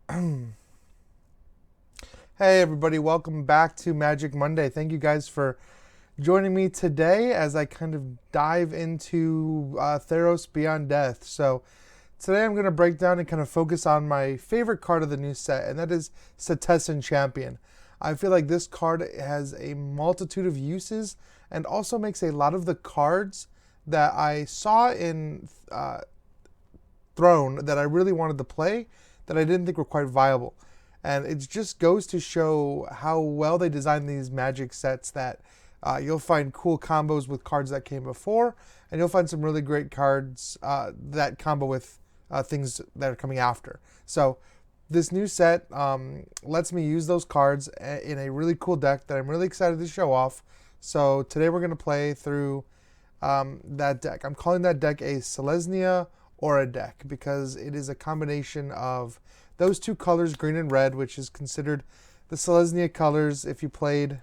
Hey everybody, welcome back to Magic Monday. Thank you guys for joining me today as I kind of dive into Theros Beyond Death. So today I'm going to break down and kind of focus on my favorite card of the new set, and that is Setessan Champion. I feel like this card has a multitude of uses and also makes a lot of the cards that I saw in Throne that I really wanted to play that I didn't think were quite viable. And it just goes to show how well they designed these Magic sets that you'll find cool combos with cards that came before, and you'll find some really great cards that combo with things that are coming after. So this new set lets me use those cards in a really cool deck that I'm really excited to show off. So today we're going to play through that deck. I'm calling that deck a Selesnya Aura deck because it is a combination of those two colors, green and red, which is considered the Selesnya colors if you played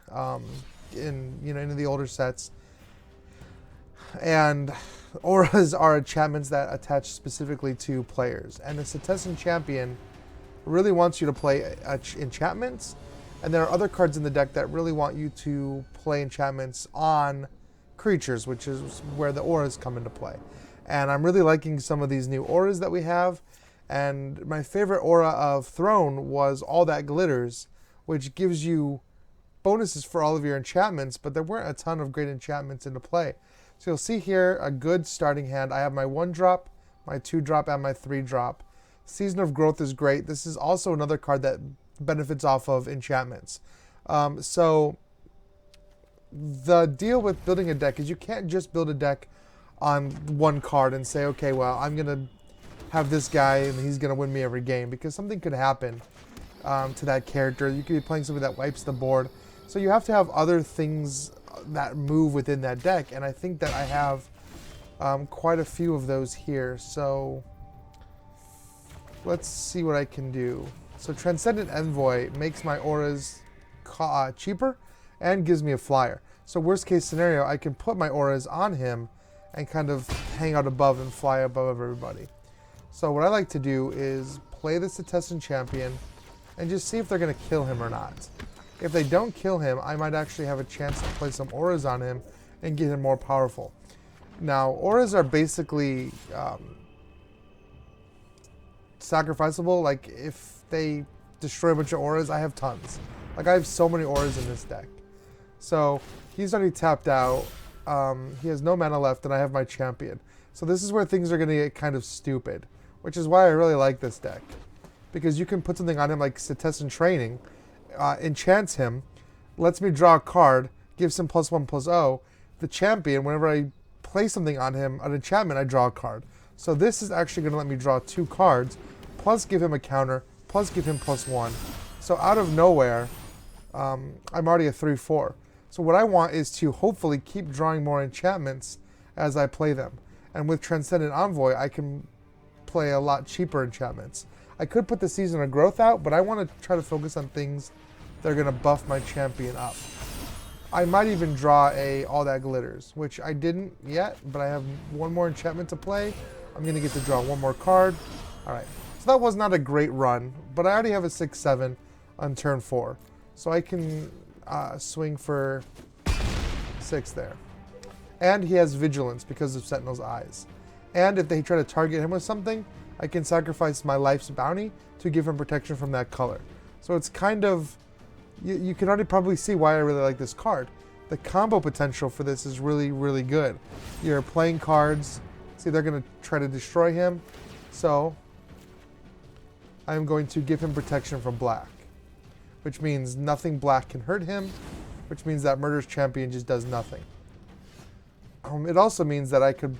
in the older sets. And auras are enchantments that attach specifically to players. And the Setessan Champion really wants you to play enchantments, and there are other cards in the deck that really want you to play enchantments on creatures, which is where the auras come into play. And I'm really liking some of these new auras that we have. And my favorite aura of Throne was All That Glitters, which gives you bonuses for all of your enchantments, but there weren't a ton of great enchantments into play. So you'll see here a good starting hand. I have my 1-drop, my 2-drop, and my 3-drop. Season of Growth is great. This is also another card that benefits off of enchantments. So the deal with building a deck is you can't just build a deck on one card and say, okay, well, I'm going to have this guy and he's going to win me every game, because something could happen to that character. You could be playing something that wipes the board. So you have to have other things that move within that deck, and I think that I have quite a few of those here. So let's see what I can do. So Transcendent Envoy makes my auras cheaper and gives me a flyer. So worst case scenario, I can put my auras on him and kind of hang out above and fly above everybody. So what I like to do is play the Setessan Champion and just see if they're going to kill him or not. If they don't kill him, I might actually have a chance to play some auras on him and get him more powerful. Now, auras are basically sacrificable. Like, if they destroy a bunch of auras, I have tons. Like, I have so many auras in this deck. So he's already tapped out. He has no mana left, and I have my champion. So this is where things are going to get kind of stupid, which is why I really like this deck. Because you can put something on him like Setessan Training, enchants him, lets me draw a card, gives him +1/+0. The champion, whenever I play something on him, an enchantment, I draw a card. So this is actually going to let me draw 2 cards, plus give him a counter, plus give him +1. So out of nowhere, I'm already a 3/4. So what I want is to hopefully keep drawing more enchantments as I play them. And with Transcendent Envoy, I can play a lot cheaper enchantments. I could put the Season of Growth out, but I want to try to focus on things that are going to buff my champion up. I might even draw a All That Glitters, which I didn't yet, but I have one more enchantment to play. I'm going to get to draw one more card. All right, so that was not a great run, but I already have a 6/7 on turn 4. So I can swing for 6 there. And he has Vigilance because of Sentinel's Eyes. And if they try to target him with something, I can sacrifice my life's bounty to give him protection from that color. So it's kind of, you can already probably see why I really like this card. The combo potential for this is really, really good. You're playing cards. See, they're going to try to destroy him. So I'm going to give him protection from black, which means nothing black can hurt him, which means that Murder's Champion just does nothing. It also means that I could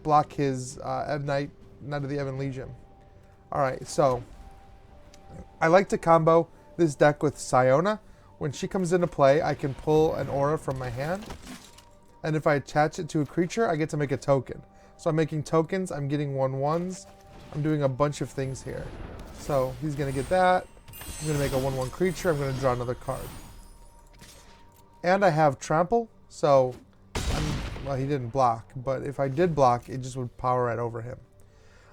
block his Knight of the Ebon Legion. Alright, so I like to combo this deck with Siona. When she comes into play, I can pull an aura from my hand, and if I attach it to a creature, I get to make a token. So I'm making tokens, I'm getting 1/1s, I'm doing a bunch of things here. So he's going to get that, I'm going to make a 1/1 creature, I'm going to draw another card. And I have Trample, so well, he didn't block, but if I did block, it just would power right over him.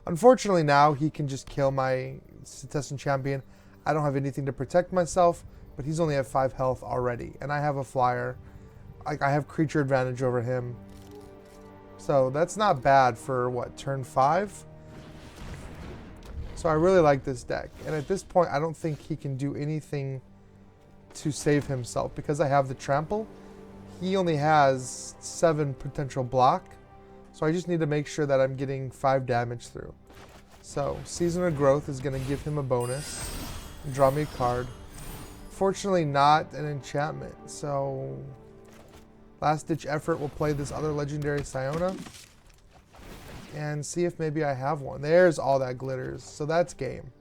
Unfortunately now he can just kill my Setessan Champion. I don't have anything to protect myself, but he's only at 5 health already. And I have a flyer. I have creature advantage over him. So that's not bad for, what, turn 5? So I really like this deck. And at this point, I don't think he can do anything to save himself. Because I have the trample, he only has 7 potential block. So I just need to make sure that I'm getting 5 damage through. So Season of Growth is going to give him a bonus. Draw me a card. Fortunately not an enchantment. So Last Ditch Effort will play this other legendary Siona. And see if maybe I have one. There's all that glitters. So that's game.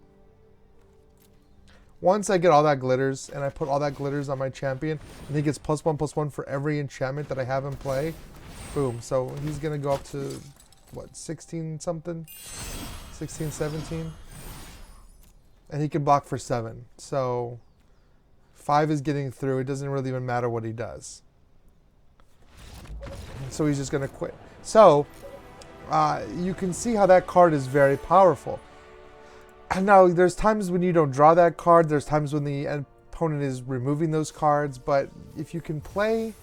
Once I get all that glitters and I put all that glitters on my champion and he gets +1/+1 for every enchantment that I have in play, boom. So he's going to go up to, what, 16 something? 16, 17? And he can block for 7. So 5 is getting through. It doesn't really even matter what he does. So he's just going to quit. So you can see how that card is very powerful. And now there's times when you don't draw that card. There's times when the opponent is removing those cards. But if you can play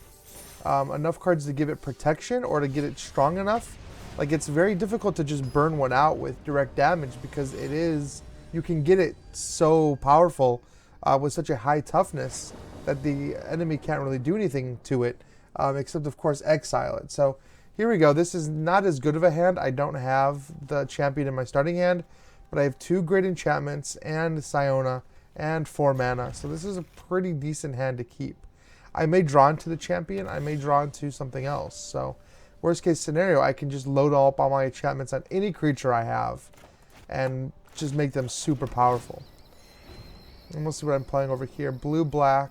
enough cards to give it protection or to get it strong enough, like, it's very difficult to just burn one out with direct damage, because it is, you can get it so powerful with such a high toughness that the enemy can't really do anything to it, except of course exile it. So here we go. This is not as good of a hand. I don't have the champion in my starting hand, but I have 2 great enchantments and Siona and 4 mana. So this is a pretty decent hand to keep. I may draw into the champion. I may draw into something else. So worst case scenario, I can just load up all my enchantments on any creature I have and just make them super powerful. And we'll see what I'm playing over here. Blue, black.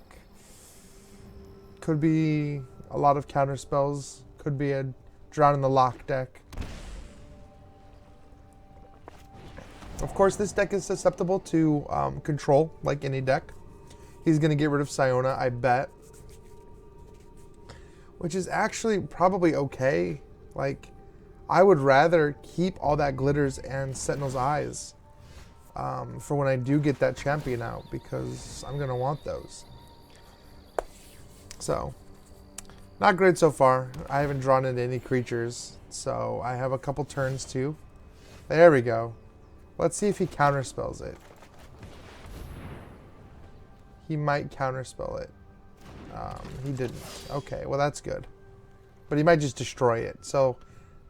Could be a lot of counter spells. Could be a Drown in the Lock deck. Of course, this deck is susceptible to control, like any deck. He's going to get rid of Siona, I bet. Which is actually probably okay. Like, I would rather keep all that glitters and Sentinel's Eyes for when I do get that champion out, because I'm going to want those. So, not great so far. I haven't drawn into any creatures, so I have a couple turns too. There we go. Let's see if he counterspells it. He might counterspell it. He didn't. Okay, well that's good. But he might just destroy it. So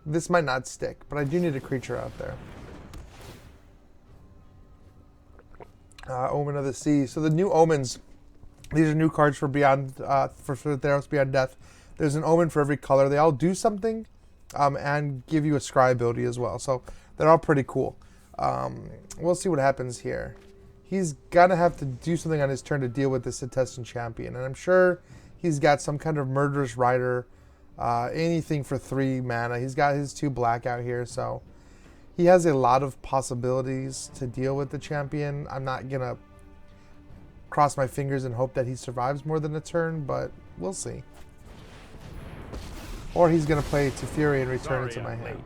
this might not stick, but I do need a creature out there. Omen of the Sea. So the new omens, these are new cards for Beyond, for Theros Beyond Death. There's an omen for every color. They all do something and give you a scry ability as well. So they're all pretty cool. We'll see what happens here. He's going to have to do something on his turn to deal with the Setessan Champion. And I'm sure he's got some kind of Murderous Rider, anything for 3 mana. He's got his 2 black out here, so he has a lot of possibilities to deal with the champion. I'm not going to cross my fingers and hope that he survives more than a turn, but we'll see. Or he's going to play Teferi and return it to my hand,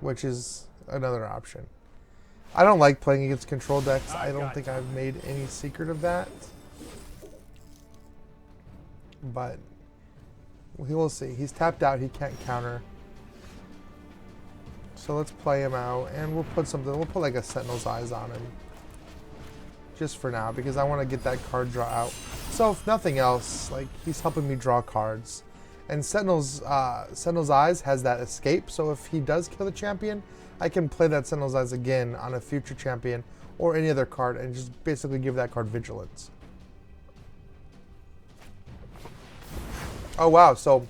which is another option. I don't like playing against control decks. I don't think I've made any secret of that. But we will see. He's tapped out. He can't counter. So let's play him out. And we'll put something. We'll put like a Sentinel's Eyes on him. Just for now. Because I want to get that card draw out. So if nothing else, like, he's helping me draw cards. And Sentinel's Eyes has that escape. So if he does kill the champion, I can play that Sentinel's Eyes again on a future champion or any other card and just basically give that card vigilance. Oh wow, so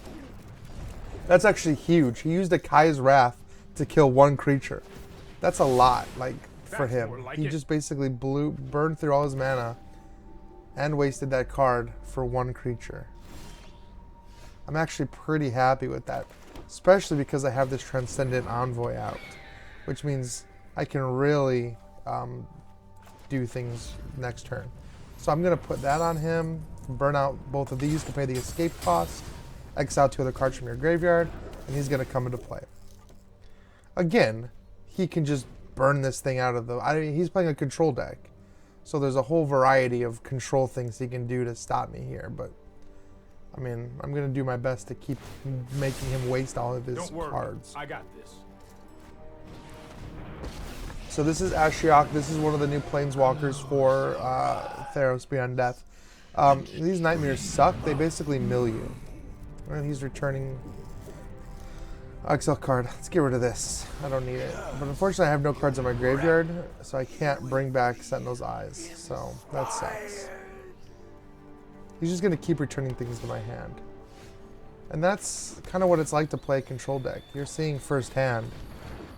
that's actually huge. He used a Kai's Wrath to kill 1 creature. That's a lot, like, for him. He just basically burned through all his mana and wasted that card for 1 creature. I'm actually pretty happy with that, especially because I have this Transcendent Envoy out, which means I can really do things next turn. So I'm going to put that on him, burn out both of these to pay the escape cost, exile 2 other cards from your graveyard, and he's going to come into play. Again, he can just burn this thing out of the... I mean, he's playing a control deck. So there's a whole variety of control things he can do to stop me here. But, I mean, I'm going to do my best to keep making him waste all of his cards. I got this. So this is Ashiok. This is one of the new planeswalkers for Theros Beyond Death. These nightmares suck. They basically mill you. And he's returning... Exile card. Let's get rid of this. I don't need it. But unfortunately, I have no cards in my graveyard, so I can't bring back Sentinel's Eyes. So that sucks. He's just going to keep returning things to my hand. And that's kind of what it's like to play a control deck. You're seeing firsthand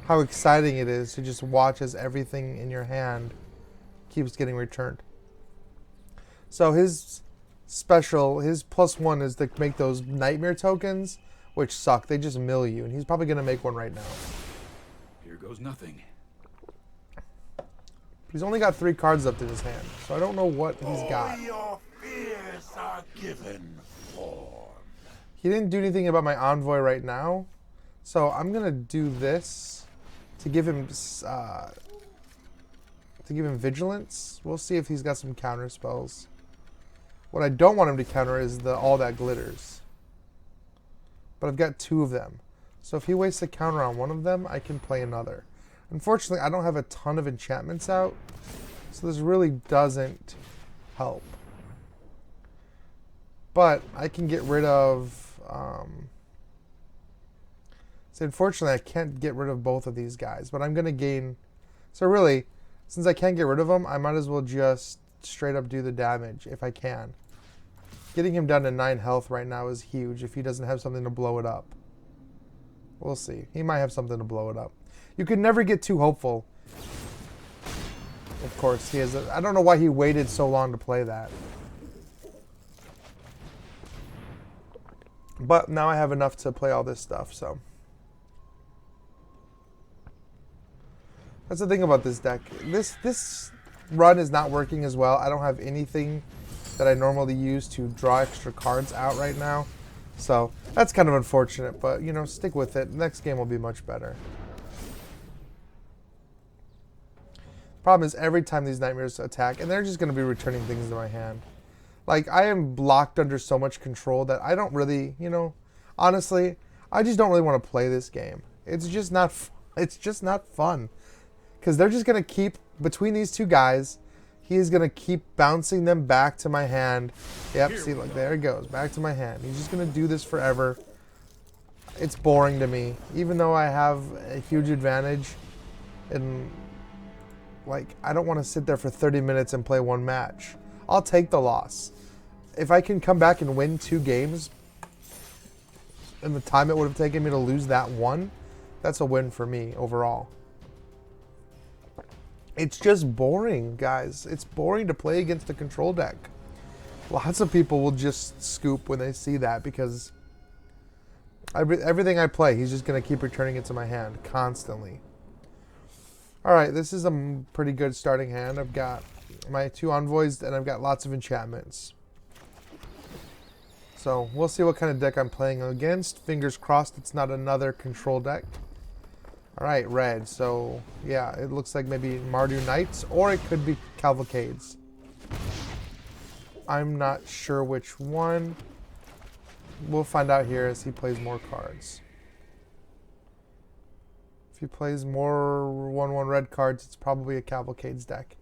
how exciting it is to just watch as everything in your hand keeps getting returned. So his special, his +1 is to make those nightmare tokens, which suck. They just mill you, and he's probably going to make one right now. Here goes nothing. But he's only got 3 cards left in his hand, so I don't know what he's got. Your fears are given form. He didn't do anything about my Envoy right now, so I'm going to do this to give him Vigilance. We'll see if he's got some counter spells. What I don't want him to counter is the All That Glitters. But I've got 2 of them. So if he wastes a counter on one of them, I can play another. Unfortunately, I don't have a ton of enchantments out, so this really doesn't help. But I can get rid of... so unfortunately, I can't get rid of both of these guys, but I'm going to gain... So really, since I can't get rid of them, I might as well just straight up do the damage if I can. Getting him down to 9 health right now is huge if he doesn't have something to blow it up. We'll see. He might have something to blow it up. You can never get too hopeful. Of course, he has I don't know why he waited so long to play that. But now I have enough to play all this stuff, so. That's the thing about this deck. This run is not working as well. I don't have anything that I normally use to draw extra cards out right now. So that's kind of unfortunate, but you know, stick with it. Next game will be much better. Problem is every time these nightmares attack, and they're just going to be returning things to my hand. Like, I am blocked under so much control that I don't really, you know, honestly, I just don't really want to play this game. It's just not fun. Because they're just going to keep, between these 2 guys, he's going to keep bouncing them back to my hand. Yep, see, look, there it goes. Back to my hand. He's just going to do this forever. It's boring to me. Even though I have a huge advantage. And, like, I don't want to sit there for 30 minutes and play 1 match. I'll take the loss. If I can come back and win 2 games in the time it would have taken me to lose that one, that's a win for me overall. It's just boring, guys. It's boring to play against a control deck. Lots of people will just scoop when they see that because everything I play, he's just going to keep returning it to my hand constantly. All right, this is a pretty good starting hand. I've got my 2 envoys and I've got lots of enchantments. So we'll see what kind of deck I'm playing against. Fingers crossed it's not another control deck. All right, red. So, yeah, it looks like maybe Mardu Knights, or it could be Cavalcades. I'm not sure which one. We'll find out here as he plays more cards. If he plays more 1/1 red cards, it's probably a Cavalcades deck.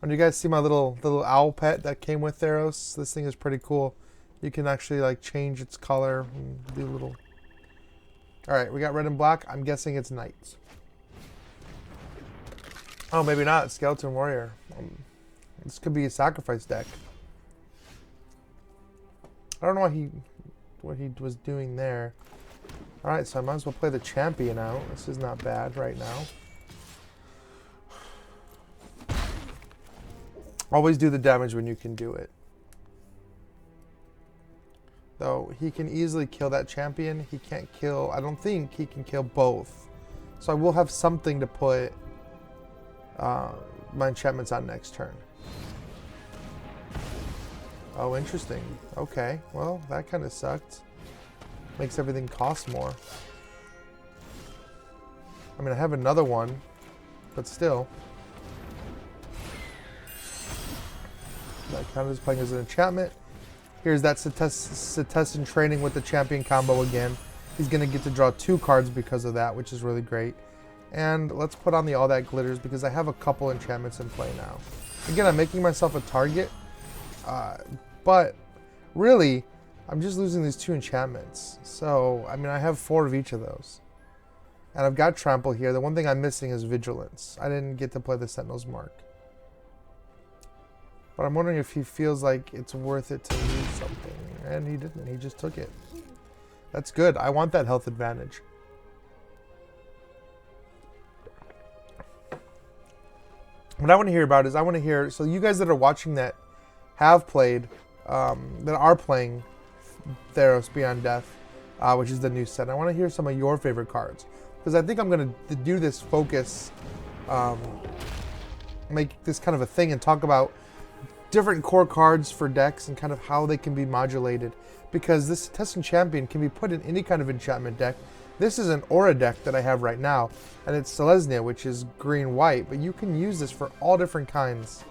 And you guys see my little owl pet that came with Theros? This thing is pretty cool. You can actually like change its color and do little... All right, we got red and black. I'm guessing it's knights. Oh, maybe not. Skeleton warrior. This could be a sacrifice deck. I don't know what he was doing there. All right, so I might as well play the champion out. This is not bad right now. Always do the damage when you can do it. Though he can easily kill that champion. He can't kill, I don't think he can kill both. So I will have something to put my enchantments on next turn. Oh, interesting. Okay, well, that kind of sucked. Makes everything cost more. I mean, I have another one. but still. That count is playing as an enchantment. Here's that Setessan training with the champion combo again. He's going to get to draw 2 cards because of that, which is really great. And let's put on the All That Glitters because I have a couple enchantments in play now. Again, I'm making myself a target, but really, I'm just losing these 2 enchantments. So, I mean, I have 4 of each of those. And I've got Trample here. The one thing I'm missing is Vigilance. I didn't get to play the Sentinel's Mark. But I'm wondering if he feels like it's worth it to lose something. And he didn't. He just took it. That's good. I want that health advantage. What I want to hear about is so you guys that are watching that have played, that are playing Theros Beyond Death, which is the new set. I want to hear some of your favorite cards. Because I think I'm going to do this focus, make this kind of a thing and talk about different core cards for decks and kind of how they can be modulated. Because this Setessan Champion can be put in any kind of enchantment deck. This is an Aura deck that I have right now, and it's Selesnya, which is green-white, but you can use this for all different kinds.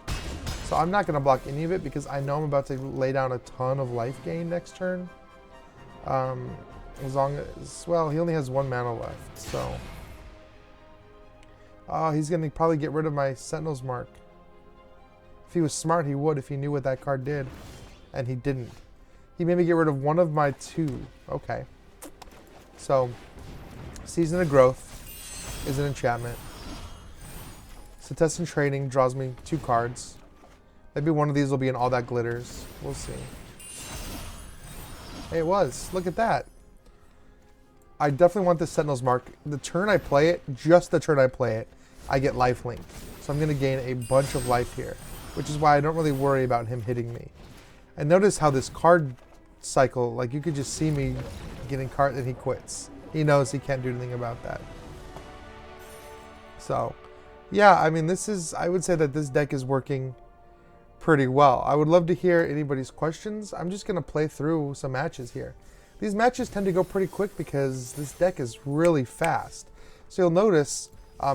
So I'm not going to block any of it because I know I'm about to lay down a ton of life gain next turn. As long as, well, he only has 1 mana left, so. Oh, he's going to probably get rid of my Sentinel's Mark. If he was smart, he would if he knew what that card did. And he didn't. He made me get rid of 1 of my 2. Okay. So, Season of Growth is an enchantment. Setessan Training draws me 2 cards. Maybe one of these will be an All That Glitters. We'll see. Hey, it was. Look at that. I definitely want the Sentinel's Mark. The turn I play it, just the turn I play it, I get life link. So I'm going to gain a bunch of life here, which is why I don't really worry about him hitting me. And notice how this card cycle, like you could just see me getting card and he quits. He knows he can't do anything about that. So, yeah, I mean, I would say that this deck is working pretty well. I would love to hear anybody's questions. I'm just going to play through some matches here. These matches tend to go pretty quick because this deck is really fast. So you'll notice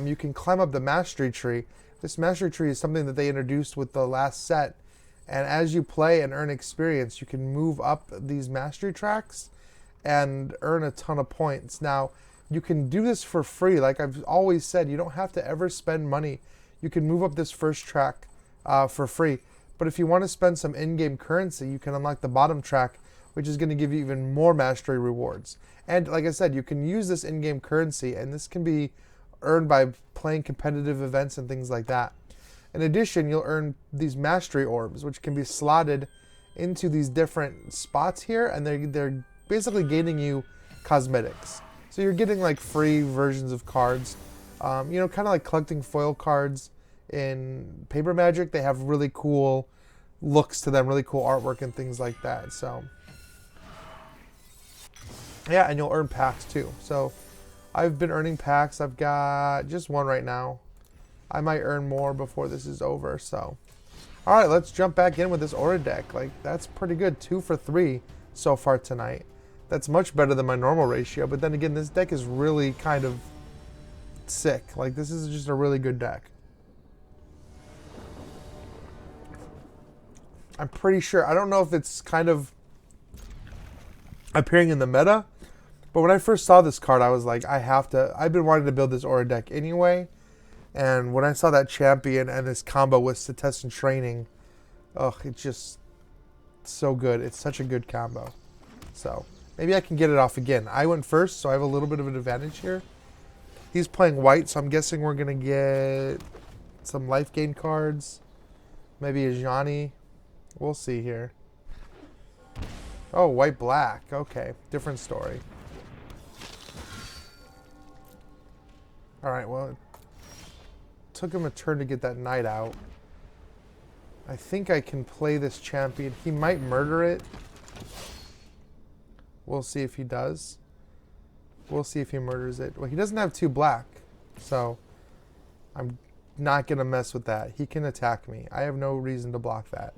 you can climb up the mastery tree. This mastery tree is something that they introduced with the last set. And as you play and earn experience, you can move up these mastery tracks and earn a ton of points. Now, you can do this for free. Like I've always said, you don't have to ever spend money. You can move up this first track for free. But if you want to spend some in-game currency, you can unlock the bottom track, which is going to give you even more mastery rewards. And like I said, you can use this in-game currency, and this can be earned by playing competitive events and things like that. In addition, you'll earn these mastery orbs, which can be slotted into these different spots here, and they're basically gaining you cosmetics. So you're getting like free versions of cards, kind of like collecting foil cards in Paper Magic. They have really cool looks to them, really cool artwork and things like that. So yeah, and you'll earn packs too. So I've been earning packs. I've got just 1 right now. I might earn more before this is over. So, all right, let's jump back in with this Aura deck. Like, that's pretty good. 2 for 3 so far tonight. That's much better than my normal ratio. But then again, this deck is really kind of sick. Like, this is just a really good deck. I'm pretty sure. I don't know if it's kind of appearing in the meta. But when I first saw this card, I was like, I've been wanting to build this Aura deck anyway. And when I saw that champion and this combo with Setessan Training, it's just so good. It's such a good combo. So maybe I can get it off again. I went first, so I have a little bit of an advantage here. He's playing white, so I'm guessing we're going to get some life gain cards. Maybe a Johnny. We'll see here. Oh, white-black. Okay, different story. All right, well, it took him a turn to get that knight out. I think I can play this champion. He might murder it. We'll see if he does. We'll see if he murders it. Well, he doesn't have 2 black, so I'm not going to mess with that. He can attack me. I have no reason to block that.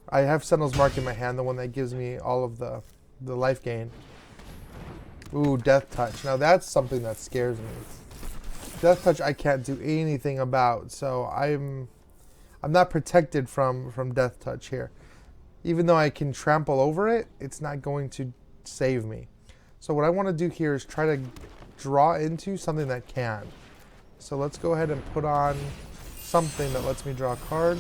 I have Sentinel's Mark in my hand, the one that gives me all of the life gain. Ooh, Death Touch. Now that's something that scares me. Death Touch I can't do anything about, so I'm not protected from Death Touch here. Even though I can trample over it, it's not going to save me. So what I want to do here is try to draw into something that can. So let's go ahead and put on something that lets me draw a card.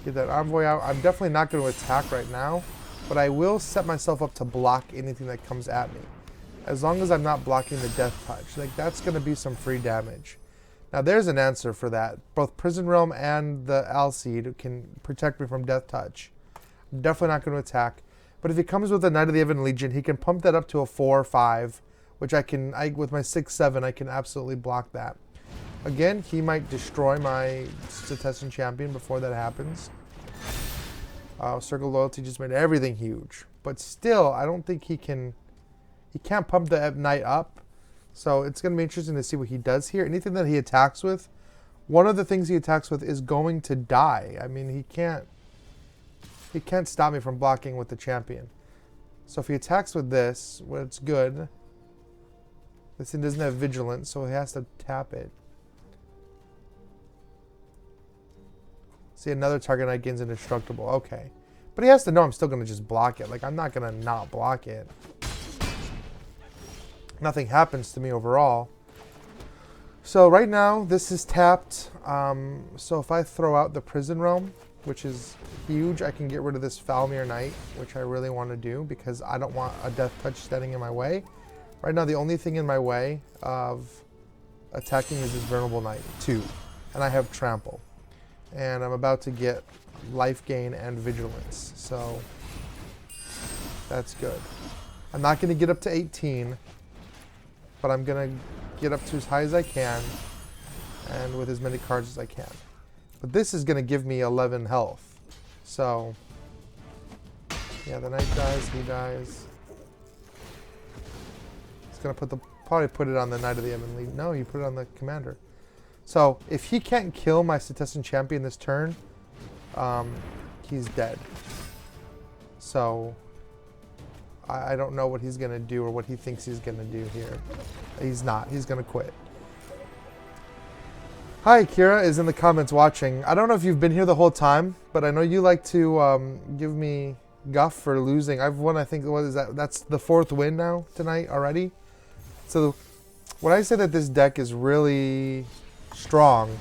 Get that Envoy out. I'm definitely not going to attack right now, but I will set myself up to block anything that comes at me. As long as I'm not blocking the Death Touch. Like, that's going to be some free damage. Now, there's an answer for that. Both Prison Realm and the Alseed can protect me from Death Touch. I'm definitely not going to attack. But if he comes with a Knight of the Ebon Legion, he can pump that up to a 4 or 5, which with my 6-7, I can absolutely block that. Again, he might destroy my Setessan Champion before that happens. Circle Loyalty just made everything huge. But still, I don't think he can't pump the Knight up. So it's going to be interesting to see what he does here. Anything that he attacks with, one of the things he attacks with is going to die. I mean, he can't stop me from blocking with the champion. So if he attacks with this, well, it's good. This thing doesn't have vigilance, so he has to tap it. See, another target knight gains indestructible. Okay. But he has to know I'm still going to just block it. Like, I'm not going to not block it. Nothing happens to me overall. So right now, this is tapped. So if I throw out the Prison Realm, which is huge, I can get rid of this Falmir Knight, which I really want to do because I don't want a Death Touch standing in my way. Right now, the only thing in my way of attacking is this Vulnerable Knight, 2. And I have Trample. And I'm about to get life gain and vigilance. So that's good. I'm not going to get up to 18, but I'm going to get up to as high as I can and with as many cards as I can. But this is going to give me 11 health. So, yeah, the Knight dies, he dies. It's going to probably put it on the Knight of the Ebon Legion. No, you put it on the Commander. So, if he can't kill my Setessan Champion this turn, he's dead. So, I don't know what he's going to do or what he thinks he's going to do here. He's not. He's going to quit. Hi, Kira is in the comments watching. I don't know if you've been here the whole time, but I know you like to give me guff for losing. I've won, I think, what is that? That's the 4th win now tonight already. So, when I say that this deck is really strong,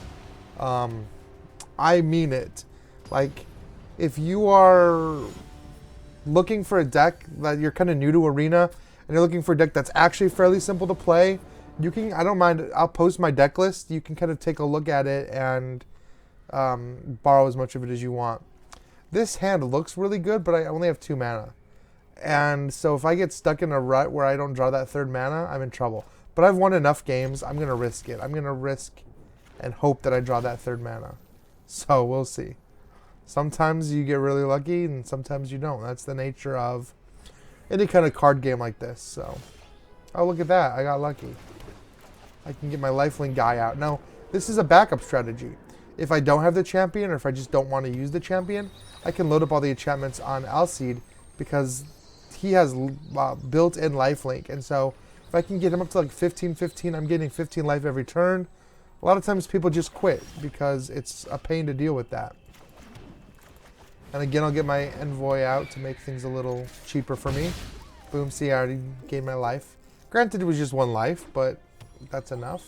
I mean it. Like, if you are looking for a deck that you're kind of new to Arena and you're looking for a deck that's actually fairly simple to play, you can, I don't mind, I'll post my deck list. You can kind of take a look at it and borrow as much of it as you want. This hand looks really good, but I only have 2 mana. And so if I get stuck in a rut where I don't draw that 3rd mana, I'm in trouble. But I've won enough games, I'm going to risk it. I'm going to risk and hope that I draw that 3rd mana. So we'll see. Sometimes you get really lucky and sometimes you don't. That's the nature of any kind of card game like this. So, oh, look at that. I got lucky. I can get my lifelink guy out. Now, this is a backup strategy. If I don't have the champion or if I just don't want to use the champion, I can load up all the enchantments on Alseed because he has built-in lifelink. And so if I can get him up to like 15-15, I'm getting 15 life every turn. A lot of times people just quit because it's a pain to deal with that. And again, I'll get my Envoy out to make things a little cheaper for me. Boom, see, I already gained my life. Granted, it was just 1 life, but that's enough.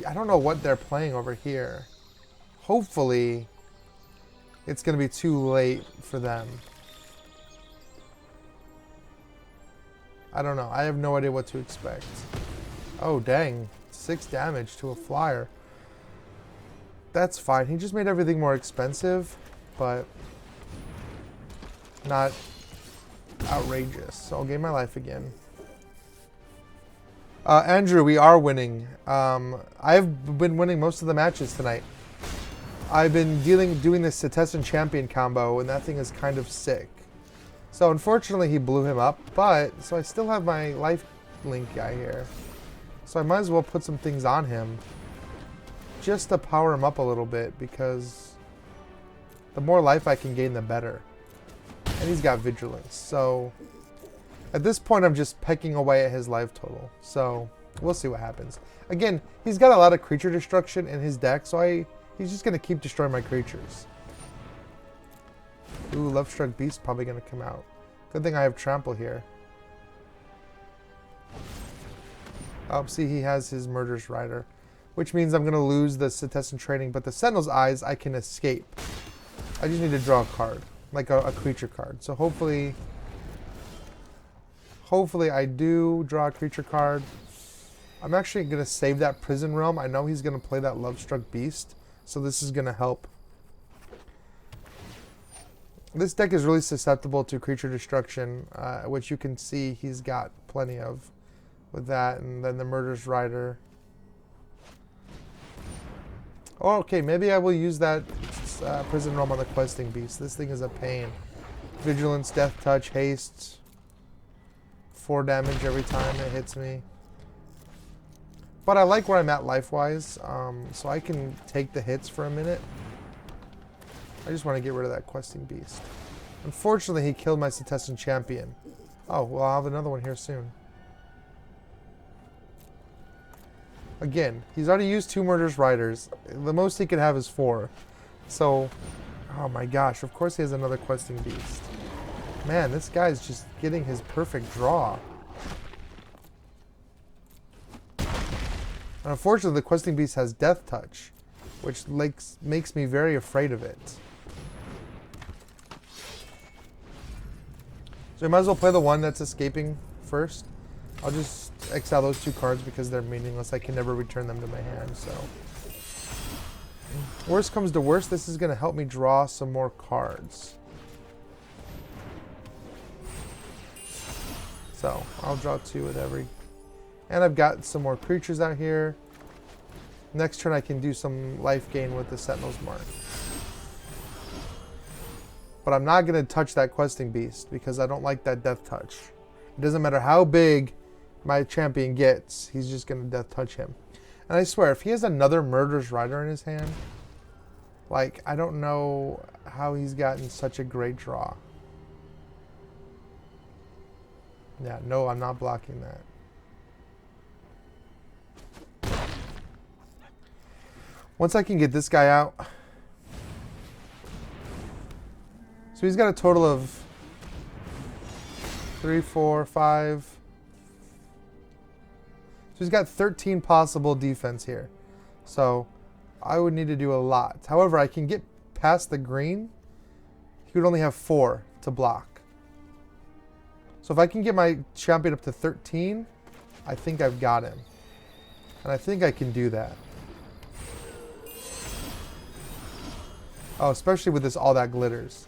I don't know what they're playing over here. Hopefully, it's going to be too late for them. I don't know. I have no idea what to expect. Oh, dang. 6 damage to a flyer. That's fine. He just made everything more expensive, but not outrageous. So I'll gain my life again. Andrew, we are winning. I've been winning most of the matches tonight. I've been doing this Setessan Champion combo, and that thing is kind of sick. So unfortunately, he blew him up, so I still have my life link guy here. So I might as well put some things on him just to power him up a little bit, because the more life I can gain, the better. And he's got vigilance, so At this point, I'm just pecking away at his life total. So we'll see what happens. Again, he's got a lot of creature destruction in his deck, so he's just going to keep destroying my creatures. Ooh, Lovestruck Beast probably going to come out. Good thing I have Trample here. Oh, see, he has his Murderous Rider, which means I'm going to lose the Setessan Training, but the Sentinel's Eyes I can escape. I just need to draw a card, like a creature card. So hopefully I do draw a creature card. I'm actually going to save that Prison Realm. I know he's going to play that Lovestruck Beast, so this is going to help. This deck is really susceptible to creature destruction, which you can see he's got plenty of with that, and then the Murderous Rider. Oh, okay, maybe I will use that Prison Realm on the Questing Beast. This thing is a pain. Vigilance, Death Touch, Haste. 4 damage every time it hits me. But I like where I'm at life-wise, so I can take the hits for a minute. I just want to get rid of that Questing Beast. Unfortunately, he killed my Setessan Champion. Oh, well, I'll have another one here soon. Again, he's already used 2 Murderous Riders. The most he could have is 4. So, oh my gosh, of course he has another Questing Beast. Man, this guy's just getting his perfect draw. And unfortunately, the Questing Beast has Death Touch, which makes me very afraid of it. So I might as well play the one that's escaping first. I'll just exile those 2 cards because they're meaningless. I can never return them to my hand, so. Worst comes to worst, this is going to help me draw some more cards. So, I'll draw 2 with every. And I've got some more creatures out here. Next turn I can do some life gain with the Sentinel's Mark. But I'm not going to touch that Questing Beast because I don't like that Death Touch. It doesn't matter how big my champion gets, he's just going to Death Touch him. And I swear, if he has another Murderous Rider in his hand, like, I don't know how he's gotten such a great draw. Yeah, no, I'm not blocking that. Once I can get this guy out. So he's got a total of 3, 4, 5. So he's got 13 possible defense here. So I would need to do a lot. However, I can get past the green. He would only have 4 to block. So if I can get my champion up to 13, I think I've got him. And I think I can do that. Oh, especially with this All That Glitters.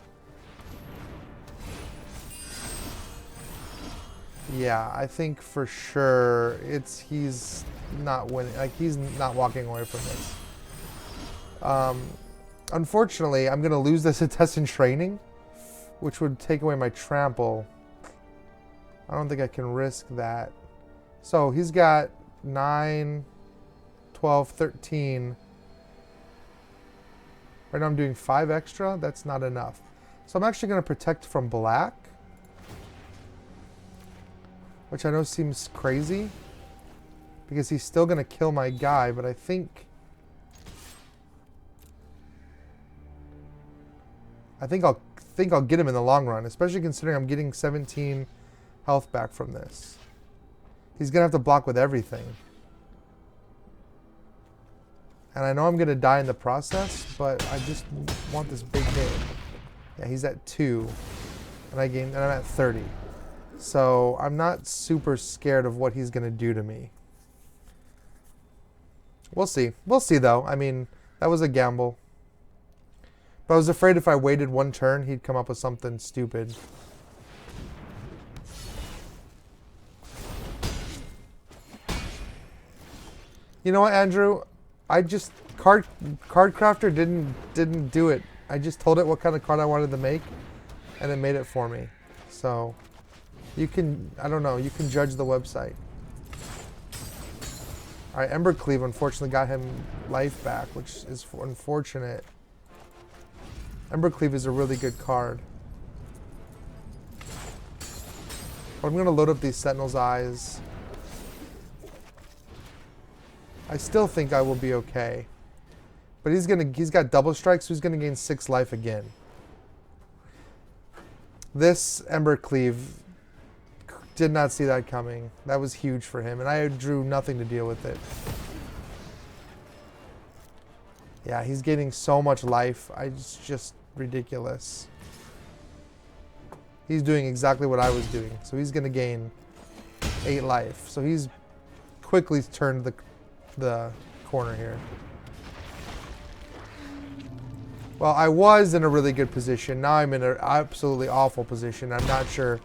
Yeah, I think for sure he's not winning. Like, he's not walking away from this. Unfortunately, I'm going to lose this Setessan Training, which would take away my Trample. I don't think I can risk that. So he's got 9, 12, 13. Right now I'm doing 5 extra. That's not enough. So I'm actually going to protect from black, which I know seems crazy because he's still going to kill my guy, but I think I'll get him in the long run, especially considering I'm getting 17 health back from this. He's going to have to block with everything. And I know I'm going to die in the process, but I just want this big hit. Yeah, he's at 2, and I'm at 30. So I'm not super scared of what he's going to do to me. We'll see. We'll see, though. I mean, that was a gamble. But I was afraid if I waited 1 turn, he'd come up with something stupid. You know what, Andrew? I just Card Crafter didn't do it. I just told it what kind of card I wanted to make, and it made it for me. So you can, I don't know, you can judge the website. All right, Embercleave unfortunately got him life back, which is unfortunate. Embercleave is a really good card. But I'm going to load up these Sentinel's Eyes. I still think I will be okay. But he's got double strike, so he's going to gain 6 life again. This Ember Cleave, did not see that coming. That was huge for him, and I drew nothing to deal with it. Yeah, he's getting so much life. It's just ridiculous. He's doing exactly what I was doing. So he's going to gain 8 life. So he's quickly turned the corner here. Well, I was in a really good position. Now I'm in an absolutely awful position. I'm not sure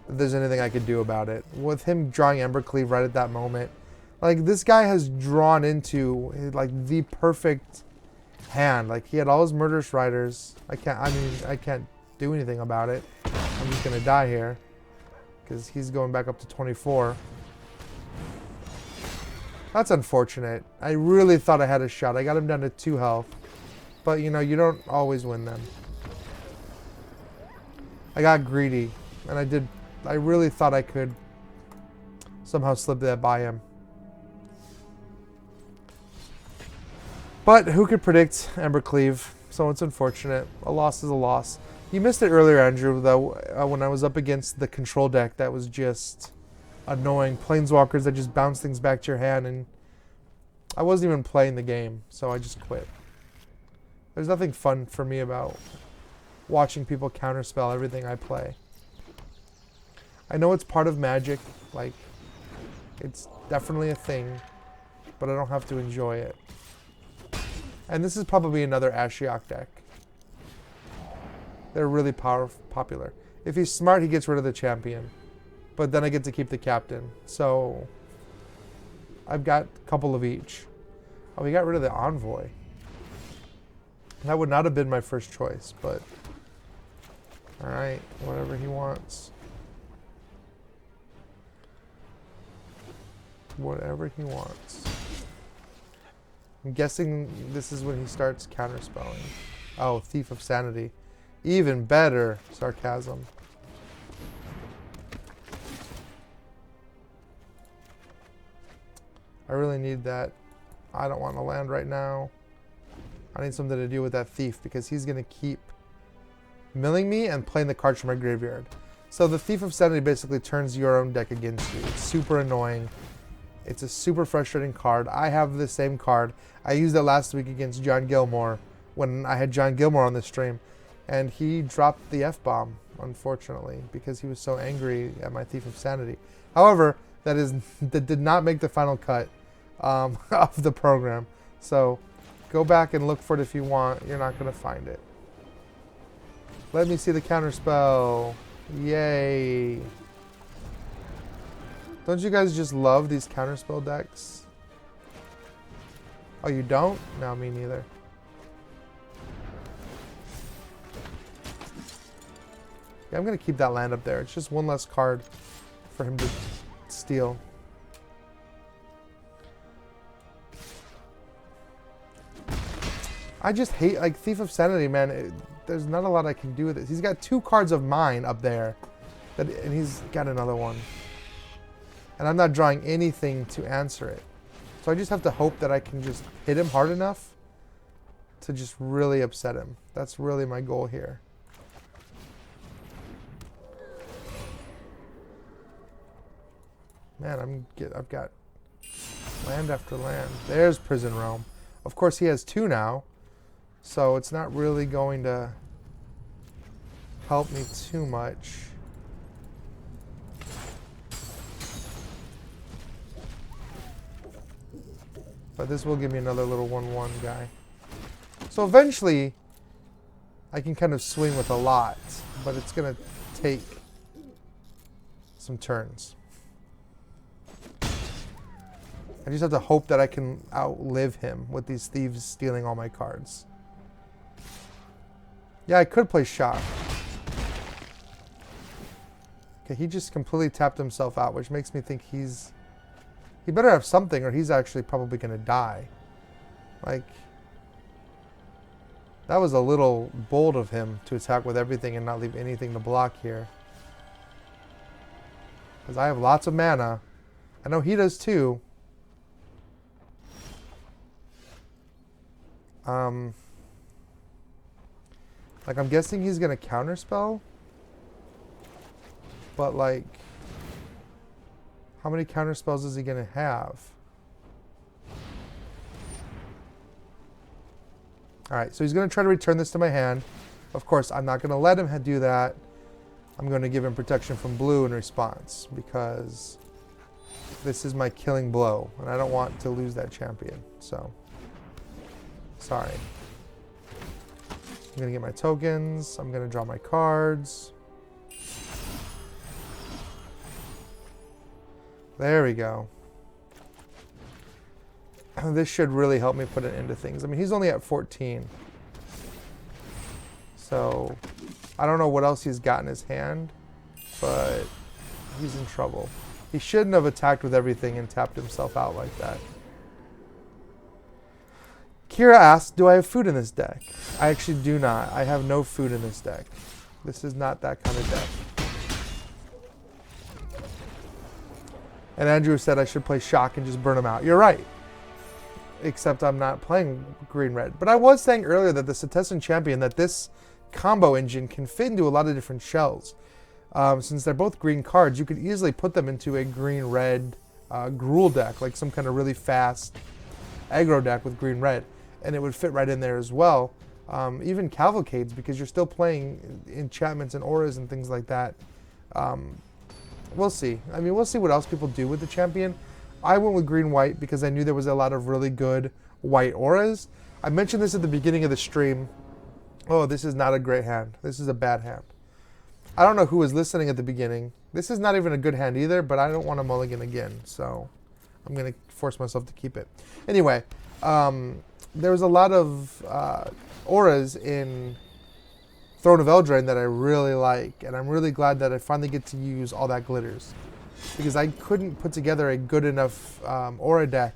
if there's anything I could do about it. With him drawing Ember Cleave right at that moment, like, this guy has drawn into like the perfect hand. Like, he had all his Murderous Riders. I can't do anything about it. I'm just gonna die here because he's going back up to 24. That's unfortunate. I really thought I had a shot. I got him down to 2 health. But, you know, you don't always win them. I got greedy. And I really thought I could somehow slip that by him. But who could predict Ember Cleave? So it's unfortunate. A loss is a loss. You missed it earlier, Andrew, though, when I was up against the control deck. That was just annoying. Planeswalkers that just bounce things back to your hand. And I wasn't even playing the game, so I just quit. There's nothing fun for me about watching people counterspell everything I play. I know it's part of Magic, like, it's definitely a thing, but I don't have to enjoy it. And this is probably another Ashiok deck. They're really popular. If he's smart, he gets rid of the champion, but then I get to keep the captain. So I've got a couple of each. Oh, we got rid of the Envoy. That would not have been my first choice, but alright, whatever he wants. Whatever he wants. I'm guessing this is when he starts counterspelling. Oh, Thief of Sanity. Even better. Sarcasm. I really need that. I don't want to land right now. I need something to do with that Thief because he's going to keep milling me and playing the cards from my graveyard. So the Thief of Sanity basically turns your own deck against you. It's super annoying. It's a super frustrating card. I have the same card. I used it last week against John Gilmore when I had John Gilmore on the stream. And he dropped the F-bomb, unfortunately, because he was so angry at my Thief of Sanity. However, that did not make the final cut of the program. So go back and look for it if you want. You're not going to find it. Let me see the counterspell. Yay. Don't you guys just love these counterspell decks? Oh, you don't? No, me neither. Yeah, I'm going to keep that land up there. It's just one less card for him to steal. I just hate, like, Thief of Sanity, man. There's not a lot I can do with it. He's got 2 cards of mine up there, and he's got another one. And I'm not drawing anything to answer it. So I just have to hope that I can just hit him hard enough to just really upset him. That's really my goal here. Man, I've got land after land. There's Prison Realm. Of course, he has 2 now, so it's not really going to help me too much. But this will give me another little 1/1 guy. So eventually, I can kind of swing with a lot, but it's going to take some turns. I just have to hope that I can outlive him with these thieves stealing all my cards. Yeah, I could play Shock. Okay, he just completely tapped himself out, which makes me think he better have something or he's actually probably going to die. Like, that was a little bold of him to attack with everything and not leave anything to block here. Because I have lots of mana. I know he does too. Like, I'm guessing he's going to counterspell. But, like, how many counterspells is he going to have? Alright, so he's going to try to return this to my hand. Of course, I'm not going to let him do that. I'm going to give him protection from blue in response, because this is my killing blow, and I don't want to lose that champion. So, sorry. I'm going to get my tokens. I'm going to draw my cards. There we go. This should really help me put it into things. I mean, he's only at 14. So, I don't know what else he's got in his hand, but he's in trouble. He shouldn't have attacked with everything and tapped himself out like that. Kira asks, do I have food in this deck? I actually do not. I have no food in this deck. This is not that kind of deck. And Andrew said I should play Shock and just burn him out. You're right. Except I'm not playing green-red. But I was saying earlier that the Setessan Champion, that this combo engine can fit into a lot of different shells. Since they're both green cards, you could easily put them into a green-red Gruul deck, like some kind of really fast aggro deck with green-red. And it would fit right in there as well. Even Cavalcades, because you're still playing enchantments and auras and things like that. We'll see. I mean, we'll see what else people do with the champion. I went with green-white because I knew there was a lot of really good white auras. I mentioned this at the beginning of the stream. Oh, this is not a great hand. This is a bad hand. I don't know who was listening at the beginning. This is not even a good hand either, but I don't want to mulligan again, so I'm going to force myself to keep it. Anyway, there was a lot of auras in Throne of Eldraine that I really like, and I'm really glad that I finally get to use all that glitters, because I couldn't put together a good enough aura deck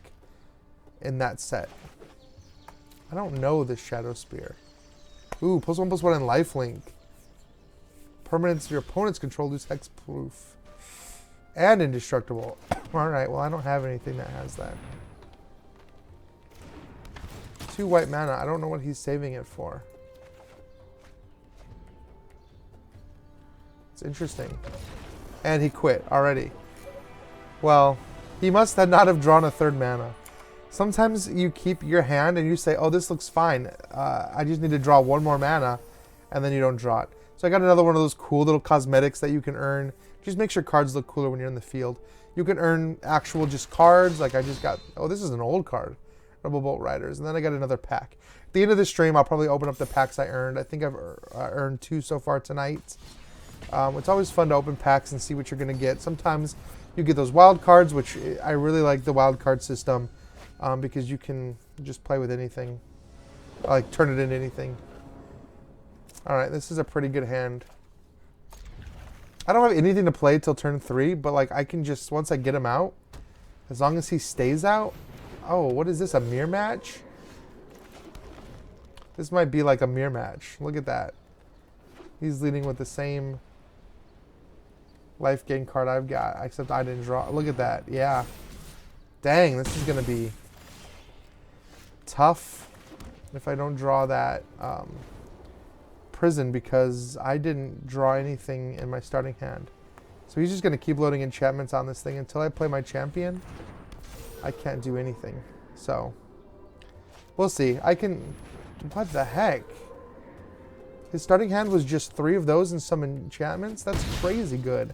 in that set. I don't know this Shadow Spear. Ooh, +1/+1 and lifelink. Permanents your opponent's control lose hexproof. And indestructible. Alright, well I don't have anything that has that. 2 white mana. I don't know what he's saving it for. It's interesting. And he quit already. Well, he must not have drawn a 3rd mana. Sometimes you keep your hand and you say, oh, this looks fine. I just need to draw 1 more mana, and then you don't draw it. So I got another one of those cool little cosmetics that you can earn. Just makes your cards look cooler when you're in the field. You can earn actual just cards. Like I just got, oh, this is an old card. Double Bolt Riders. And then I got another pack. At the end of the stream, I'll probably open up the packs I earned. I think I've earned 2 so far tonight. It's always fun to open packs and see what you're going to get. Sometimes you get those wild cards, which I really like the wild card system. Because you can just play with anything. Like, turn it into anything. Alright, this is a pretty good hand. I don't have anything to play till turn 3, but, like, I can just, once I get him out, as long as he stays out... Oh, what is this, a mirror match? This might be like a mirror match. Look at that. He's leading with the same life gain card I've got, except I didn't draw. Look at that, yeah. Dang, this is going to be tough if I don't draw that prison, because I didn't draw anything in my starting hand. So he's just going to keep loading enchantments on this thing until I play my champion. I can't do anything. So we'll see. I can... What the heck? His starting hand was just 3 of those and some enchantments? That's crazy good.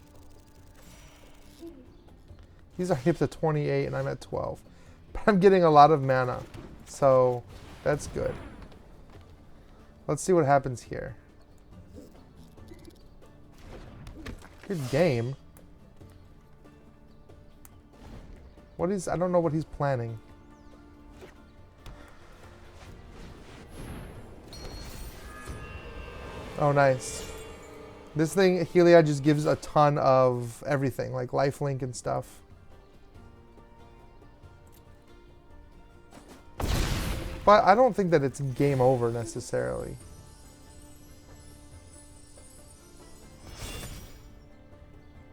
He's already up to 28 and I'm at 12. But I'm getting a lot of mana. So that's good. Let's see what happens here. Good game. What is... I don't know what he's planning. Oh, nice. This thing, Helia, just gives a ton of everything, like lifelink and stuff. But I don't think that it's game over necessarily.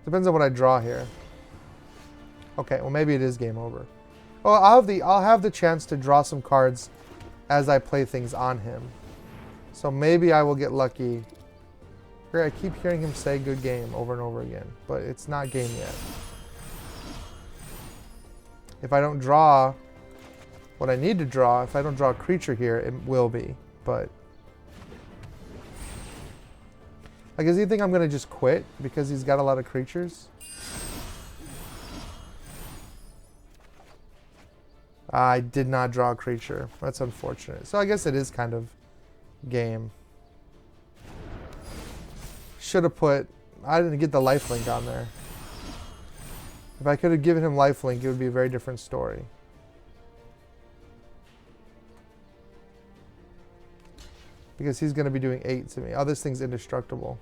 Depends on what I draw here. Okay, well maybe it is game over. Well, I'll have the chance to draw some cards as I play things on him. So maybe I will get lucky. I keep hearing him say good game over and over again, but it's not game yet. If I don't draw what I need to draw, if I don't draw a creature here, it will be, but... Like, does he think I'm going to just quit because he's got a lot of creatures? I did not draw a creature. That's unfortunate. So I guess it is kind of game. Should have put... I didn't get the lifelink on there. If I could have given him lifelink, it would be a very different story. Because he's going to be doing 8 to me. Oh, this thing's indestructible.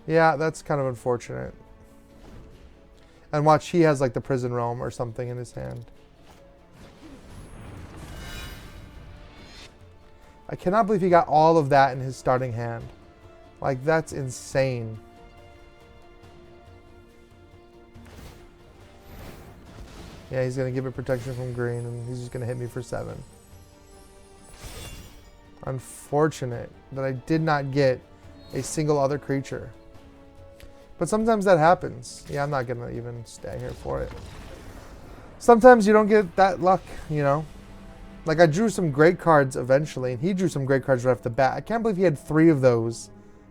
Yeah, that's kind of unfortunate. And watch, he has like the Prison Realm or something in his hand. I cannot believe he got all of that in his starting hand. Like, that's insane. Yeah, he's going to give it protection from green, and he's just going to hit me for 7. Unfortunate that I did not get a single other creature. But sometimes that happens. Yeah, I'm not going to even stay here for it. Sometimes you don't get that luck, you know. Like, I drew some great cards eventually, and he drew some great cards right off the bat. I can't believe he had 3 of those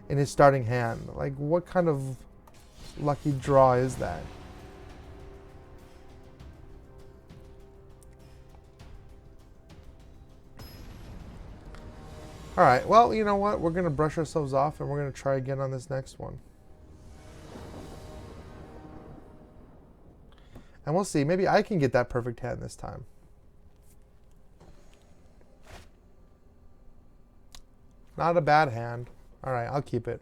in his starting hand. Like, what kind of lucky draw is that? Alright, well, you know what? We're going to brush ourselves off, and we're going to try again on this next one. And we'll see. Maybe I can get that perfect hand this time. Not a bad hand. Alright, I'll keep it.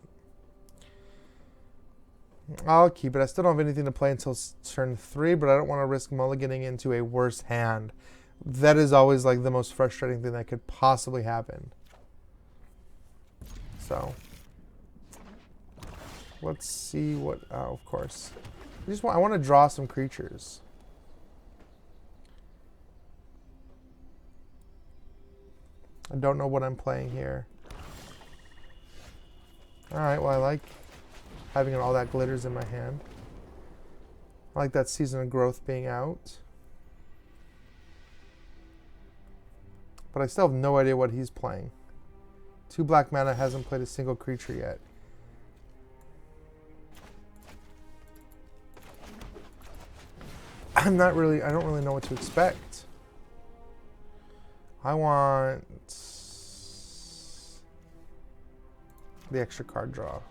I'll keep it. I still don't have anything to play until turn 3, but I don't want to risk mulliganing into a worse hand. That is always like the most frustrating thing that could possibly happen. So, let's see what... Oh, of course. I want to draw some creatures. I don't know what I'm playing here. Alright, well, I like having all that glitters in my hand. I like that Season of Growth being out. But I still have no idea what he's playing. 2 black mana, hasn't played a single creature yet. I don't really know what to expect. I want the extra card draw.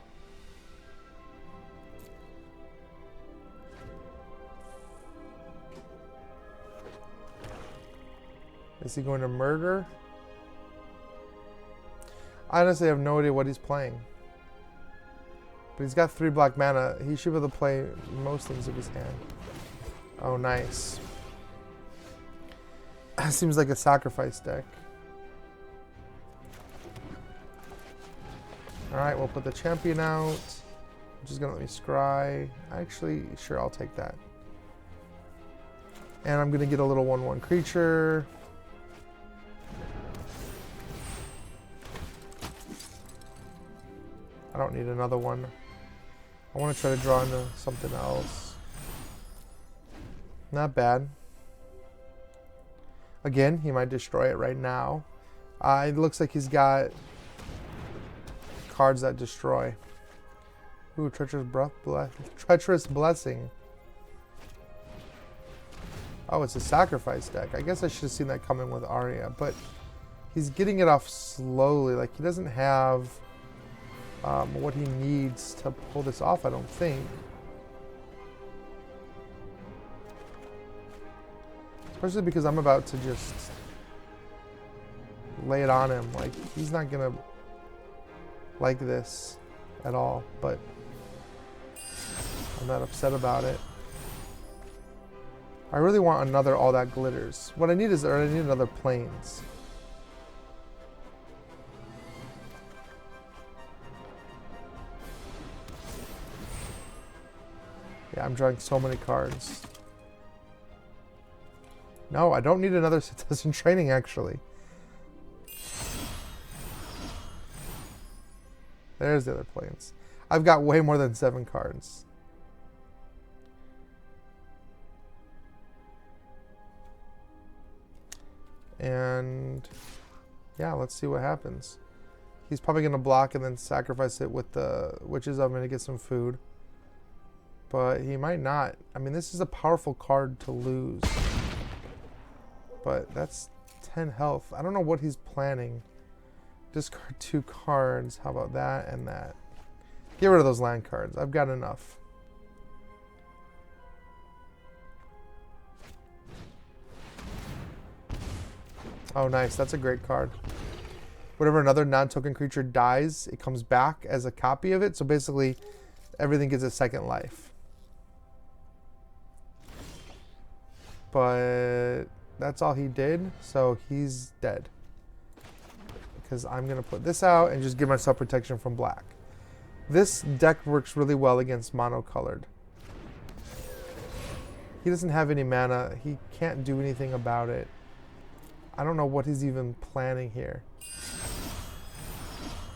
Is he going to murder? I honestly have no idea what he's playing. But he's got 3 black mana. He should be able to play most things of his hand. Oh, nice. Seems like a sacrifice deck. Alright, we'll put the champion out. Which is going to let me scry. Actually, sure, I'll take that. And I'm going to get a little 1/1 creature. I don't need another one. I want to try to draw into something else. Not bad. Again, he might destroy it right now. It looks like he's got cards that destroy. Ooh, Treacherous Blessing. Oh, it's a sacrifice deck. I guess I should have seen that coming with Arya, but he's getting it off slowly. Like, he doesn't have what he needs to pull this off, I don't think. Especially because I'm about to just lay it on him. Like, he's not going to like this at all, but I'm not upset about it. I really want another All That Glitters. What I need is, I need another Plains. Yeah, I'm drawing so many cards. No, I don't need another Setessan training, actually. There's the other planes. I've got way more than 7 cards. And yeah, let's see what happens. He's probably going to block and then sacrifice it with the Witch's Oven to get some food. But he might not. I mean, this is a powerful card to lose. But that's 10 health. I don't know what he's planning. Discard 2 cards. How about that and that? Get rid of those land cards. I've got enough. Oh, nice. That's a great card. Whenever another non-token creature dies, it comes back as a copy of it. So basically, everything gets a second life. But that's all he did. So he's dead. Because I'm going to put this out and just give myself protection from black. This deck works really well against mono-colored. He doesn't have any mana. He can't do anything about it. I don't know what he's even planning here.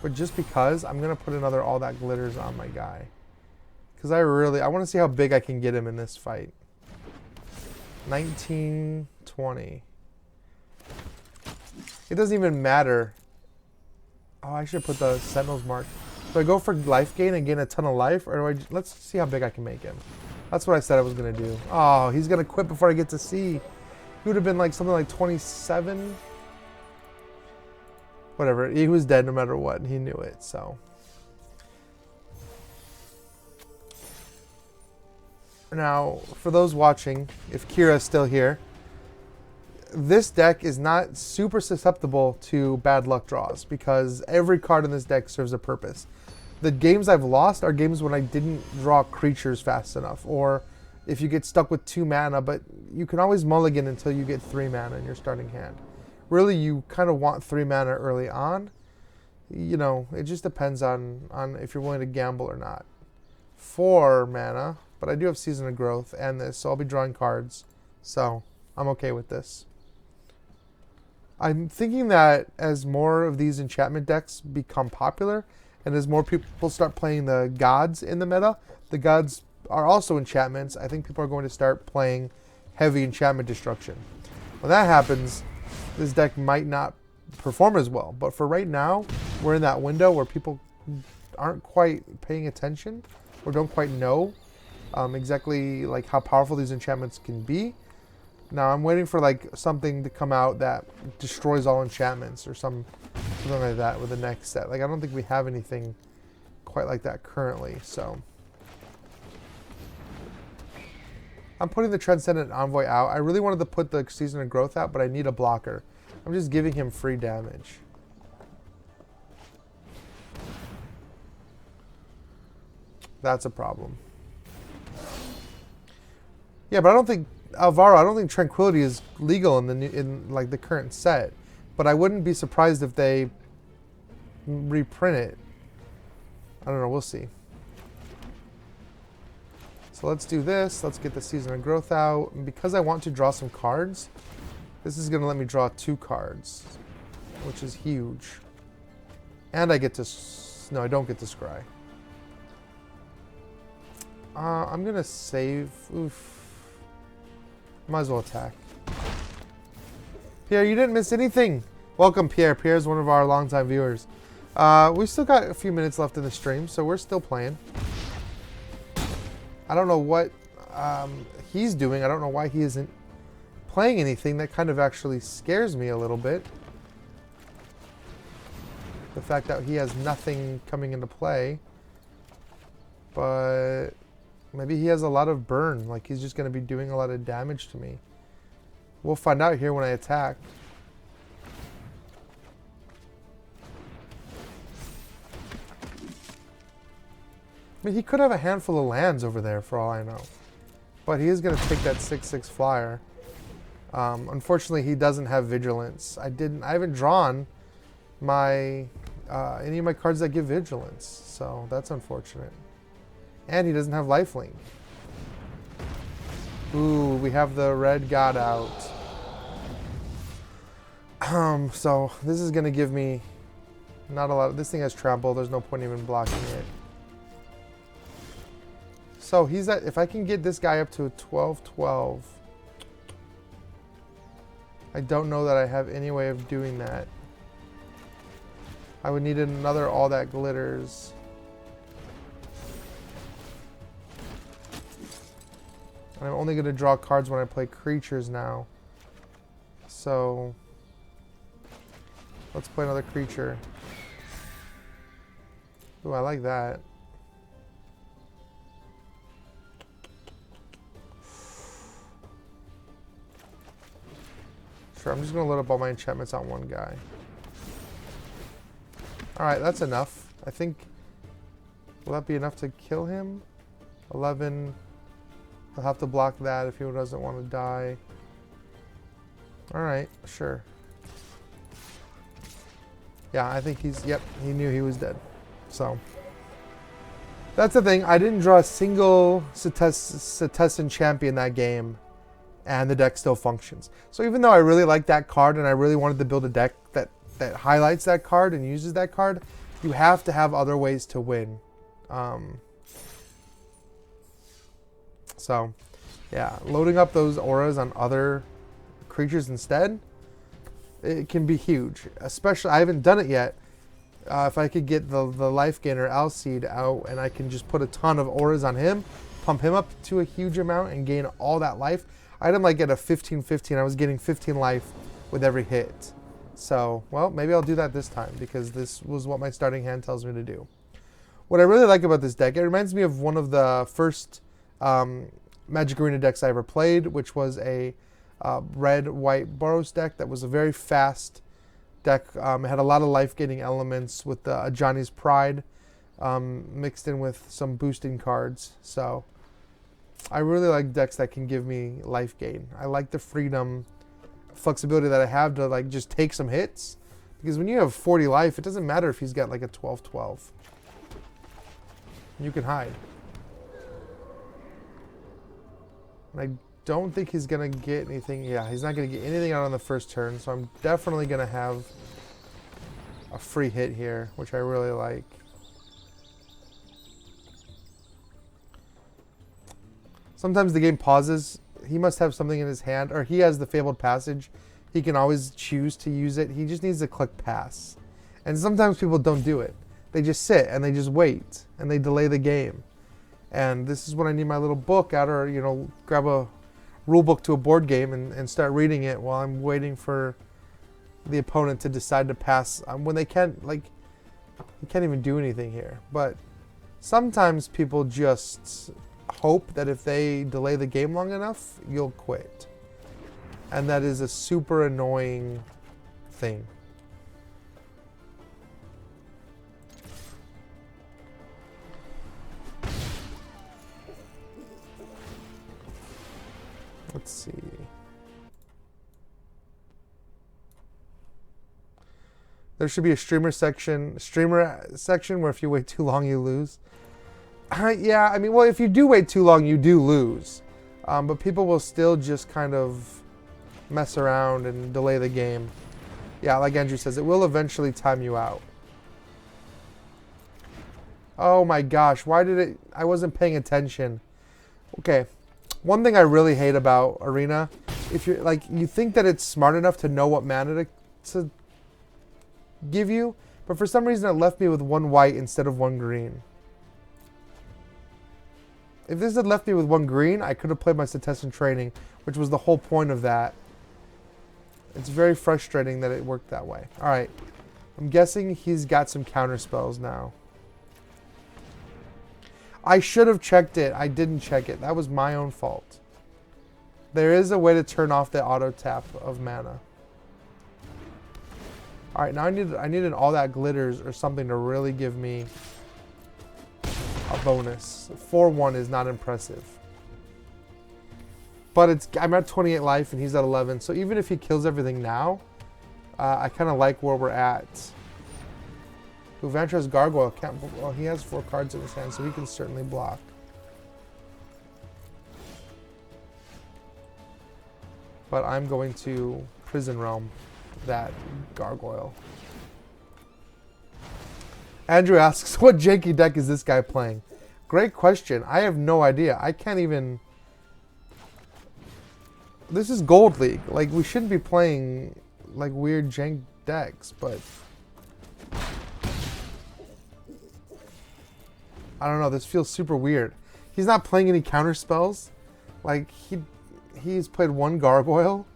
But just because, I'm going to put another All That Glitters on my guy. Because I want to see how big I can get him in this fight. 19, 20. It doesn't even matter. Oh, I should put the Sentinel's Mark. Do I go for life gain and gain a ton of life? Or do I... Let's see how big I can make him. That's what I said I was going to do. Oh, he's going to quit before I get to see. He would have been like something like 27. Whatever. He was dead no matter what. And he knew it, so. Now, for those watching, if Kira's still here, this deck is not super susceptible to bad luck draws because every card in this deck serves a purpose. The games I've lost are games when I didn't draw creatures fast enough, or if you get stuck with 2 mana, but you can always mulligan until you get 3 mana in your starting hand. Really, you kind of want 3 mana early on. You know, it just depends on if you're willing to gamble or not. 4 mana, but I do have Season of Growth and this, so I'll be drawing cards. So, I'm okay with this. I'm thinking that as more of these enchantment decks become popular, and as more people start playing the gods in the meta, the gods are also enchantments. I think people are going to start playing heavy enchantment destruction. When that happens, this deck might not perform as well. But for right now, we're in that window where people aren't quite paying attention or don't quite know exactly like how powerful these enchantments can be. Now I'm waiting for like something to come out that destroys all enchantments or something like that with the next set. Like I don't think we have anything quite like that currently, so. I'm putting the Transcendent Envoy out. I really wanted to put the Season of Growth out, but I need a blocker. I'm just giving him free damage. That's a problem. Yeah, but I don't think Alvaro, I don't think Tranquility is legal in the current set. But I wouldn't be surprised if they reprint it. I don't know, we'll see. So let's do this. Let's get the Season of Growth out. And because I want to draw some cards, this is going to let me draw 2 cards, which is huge. And I get to... No, I don't get to scry. I'm going to save... Oof. Might as well attack. Pierre, you didn't miss anything. Welcome, Pierre. Pierre's one of our longtime viewers. We've still got a few minutes left in the stream, so we're still playing. I don't know what he's doing. I don't know why he isn't playing anything. That kind of actually scares me a little bit. The fact that he has nothing coming into play. But maybe he has a lot of burn. Like he's just going to be doing a lot of damage to me. We'll find out here when I attack. I mean, he could have a handful of lands over there for all I know. But he is going to take that 6/6 flyer. Unfortunately, he doesn't have Vigilance. I haven't drawn my any of my cards that give Vigilance. So that's unfortunate. And he doesn't have Lifelink. We have the red god out. So this is going to give me not a lot of... This thing has trample. There's no point even blocking it. So he's at... If I can get this guy up to a 12-12... I don't know that I have any way of doing that. I would need another all that glitters. And I'm only going to draw cards when I play creatures now. So let's play another creature. Ooh, I like that. Sure, I'm just going to load up all my enchantments on one guy. Alright, that's enough. I think... Will that be enough to kill him? 11. I'll have to block that if he doesn't want to die. Alright, sure. Yeah, I think he's... Yep, he knew he was dead. So... That's the thing. I didn't draw a single Setessan Champion that game. And the deck still functions. So even though I really like that card and I really wanted to build a deck that highlights that card and uses that card, you have to have other ways to win. So, yeah, loading up those auras on other creatures instead, it can be huge. Especially, I haven't done it yet. If I could get the Life Gainer Alseed out and I can just put a ton of auras on him, pump him up to a huge amount and gain all that life. I didn't like get a 15-15. I was getting 15 life with every hit. So, well, maybe I'll do that this time because this was what my starting hand tells me to do. What I really like about this deck, it reminds me of one of the first Magic Arena decks I ever played, which was a red-white Boros deck that was a very fast deck. It had a lot of life-gaining elements with the Ajani's Pride mixed in with some boosting cards. So I really like decks that can give me life gain. I like the freedom, flexibility that I have to like just take some hits. Because when you have 40 life, it doesn't matter if he's got like a 12-12. You can hide. And I don't think he's going to get anything. Yeah, he's not going to get anything out on the first turn. So I'm definitely going to have a free hit here, which I really like. Sometimes the game pauses. He must have something in his hand, or he has the Fabled Passage. He can always choose to use it. He just needs to click pass. And sometimes people don't do it. They just sit and they just wait and they delay the game. And this is when I need my little book out, or, you know, grab a rule book to a board game and start reading it while I'm waiting for the opponent to decide to pass. When they can't, like, you can't even do anything here. But sometimes people just hope that if they delay the game long enough, you'll quit. And that is a super annoying thing. Let's see. There should be a streamer section where if you wait too long, you lose. Yeah, I mean, well, if you do wait too long, you do lose. But people will still just kind of mess around and delay the game. Yeah, like Andrew says, it will eventually time you out. Oh my gosh, why did it... I wasn't paying attention. Okay, one thing I really hate about Arena, if you're like, you think that it's smart enough to know what mana to give you, but for some reason it left me with one white instead of one green. If this had left me with one green, I could have played my Setessan training, which was the whole point of that. It's very frustrating that it worked that way. Alright, I'm guessing he's got some counter spells now. I should have checked it. I didn't check it. That was my own fault. There is a way to turn off the auto tap of mana. Alright, now I need an all that glitters or something to really give me a bonus. 4-1 is not impressive. But I'm at 28 life and he's at 11. So even if he kills everything now, I kind of like where we're at. Vantra's Gargoyle can't... Well, he has 4 cards in his hand, so he can certainly block. But I'm going to Prison Realm that gargoyle. Andrew asks, what janky deck is this guy playing? Great question. I have no idea. I can't even... This is Gold League. Like, we shouldn't be playing, like, weird jank decks, but... I don't know. This feels super weird. He's not playing any counter spells. Like, he's played one gargoyle.